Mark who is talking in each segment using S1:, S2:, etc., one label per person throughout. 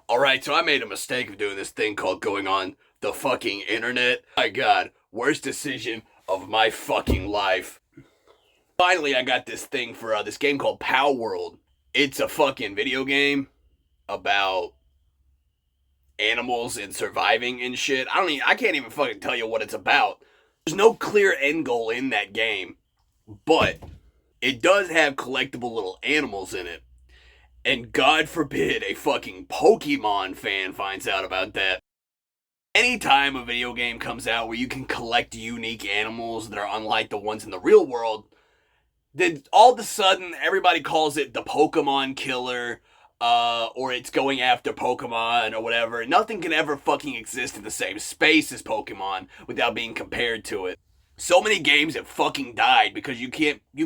S1: Alright, so I made a mistake of doing this thing called going on the fucking internet. My god, worst decision of my fucking life. Finally, I got this thing for this game called Palworld. It's a fucking video game about animals and surviving and shit. I can't even fucking tell you what it's about. There's no clear end goal in that game, but it does have collectible little animals in it. And God forbid a fucking Pokemon fan finds out about that. Anytime a video game comes out where you can collect unique animals that are unlike the ones in the real world, then all of a sudden everybody calls it the Pokemon killer, or it's going after Pokemon or whatever. Nothing can ever fucking exist in the same space as Pokemon without being compared to it. So many games have fucking died because you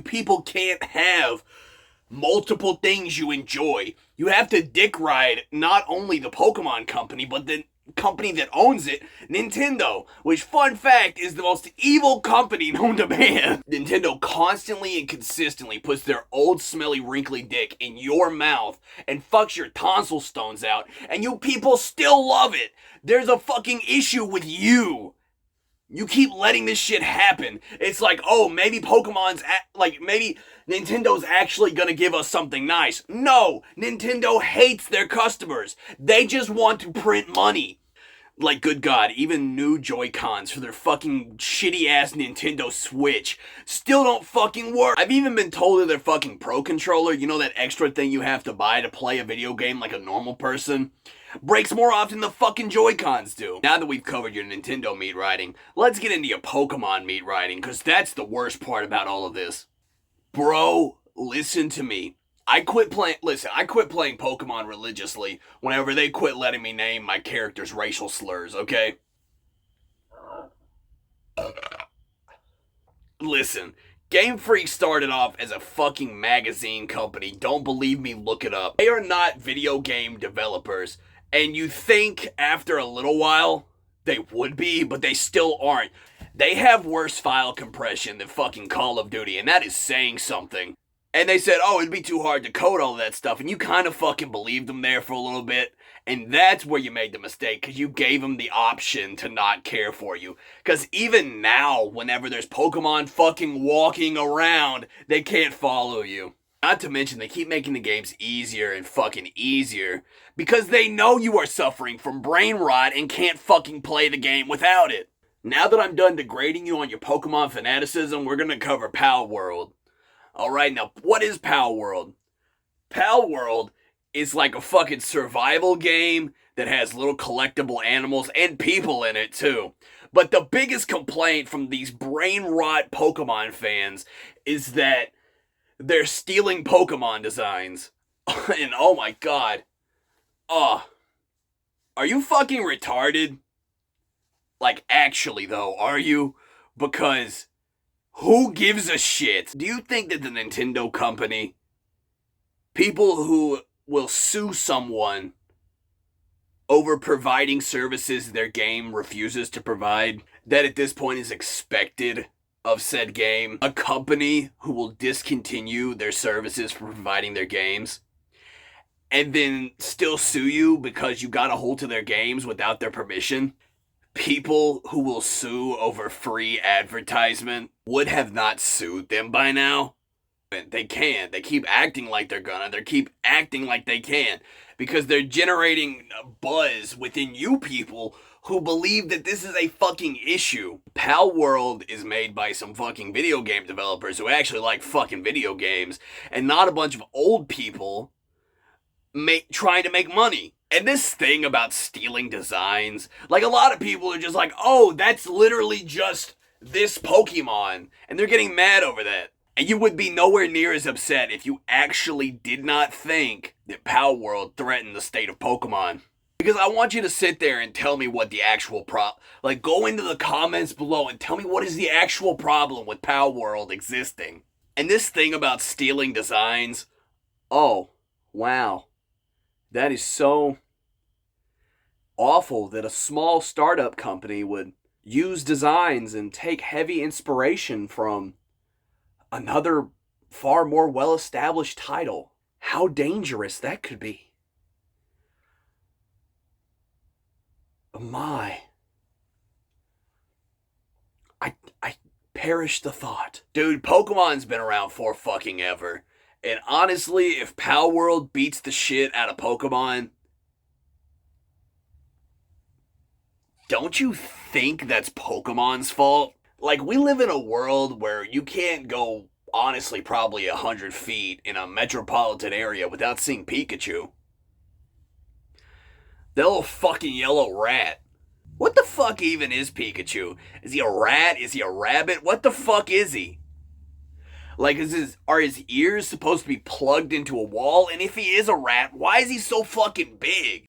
S1: people can't have multiple things you enjoy. You have to dick ride not only the Pokemon company, but the company that owns it, Nintendo, which, fun fact, is the most evil company known to man. Nintendo constantly and consistently puts their old smelly wrinkly dick in your mouth and fucks your tonsil stones out, and you people still love it. There's a fucking issue with you. You keep letting this shit happen. It's like, oh, maybe maybe Nintendo's actually gonna give us something nice. No, Nintendo hates their customers. They just want to print money. Like, good God, even new Joy-Cons for their fucking shitty-ass Nintendo Switch still don't fucking work. I've even been told that their fucking Pro Controller, you know that extra thing you have to buy to play a video game like a normal person, breaks more often than the fucking Joy-Cons do. Now that we've covered your Nintendo meat riding, let's get into your Pokemon meat riding, because that's the worst part about all of this. Bro, listen to me. I quit playing Pokemon religiously whenever they quit letting me name my characters racial slurs, okay? Listen, Game Freak started off as a fucking magazine company. Don't believe me, look it up. They are not video game developers, and you think after a little while they would be, but they still aren't. They have worse file compression than fucking Call of Duty, and that is saying something. And they said, oh, it'd be too hard to code all that stuff. And you kind of fucking believed them there for a little bit. And that's where you made the mistake, because you gave them the option to not care for you. Because even now, whenever there's Pokemon fucking walking around, they can't follow you. Not to mention, they keep making the games easier and fucking easier, because they know you are suffering from brain rot and can't fucking play the game without it. Now that I'm done degrading you on your Pokemon fanaticism, we're gonna cover Palworld. Alright, now, what is Palworld? Palworld is like a fucking survival game that has little collectible animals and people in it, too. But the biggest complaint from these brain rot Pokemon fans is that they're stealing Pokemon designs. And oh my god. Are you fucking retarded? Like, actually, though, are you? Because who gives a shit? Do you think that the Nintendo company, people who will sue someone over providing services their game refuses to provide, that at this point is expected of said game, a company who will discontinue their services for providing their games, and then still sue you because you got a hold to their games without their permission? People who will sue over free advertisement would have not sued them by now. They can't. They keep acting like they're gonna. They keep acting like they can. Because they're generating buzz within you people who believe that this is a fucking issue. Palworld is made by some fucking video game developers who actually like fucking video games, and not a bunch of old people trying to make money. And this thing about stealing designs, like, a lot of people are just like, oh, that's literally just this Pokemon, and they're getting mad over that. And you would be nowhere near as upset if you actually did not think that Palworld threatened the state of Pokemon. Because I want you to sit there and tell me what the actual go into the comments below and tell me what is the actual problem with Palworld existing. And this thing about stealing designs, oh, wow. That is so awful that a small startup company would use designs and take heavy inspiration from another far more well-established title. How dangerous that could be. My. I perish the thought. Dude, Pokemon's been around for fucking ever. And honestly, if Pal World beats the shit out of Pokemon, don't you think that's Pokemon's fault? Like, we live in a world where you can't go, honestly, probably 100 feet in a metropolitan area without seeing Pikachu. That little fucking yellow rat. What the fuck even is Pikachu? Is he a rat? Is he a rabbit? What the fuck is he? Like, are his ears supposed to be plugged into a wall? And if he is a rat, why is he so fucking big?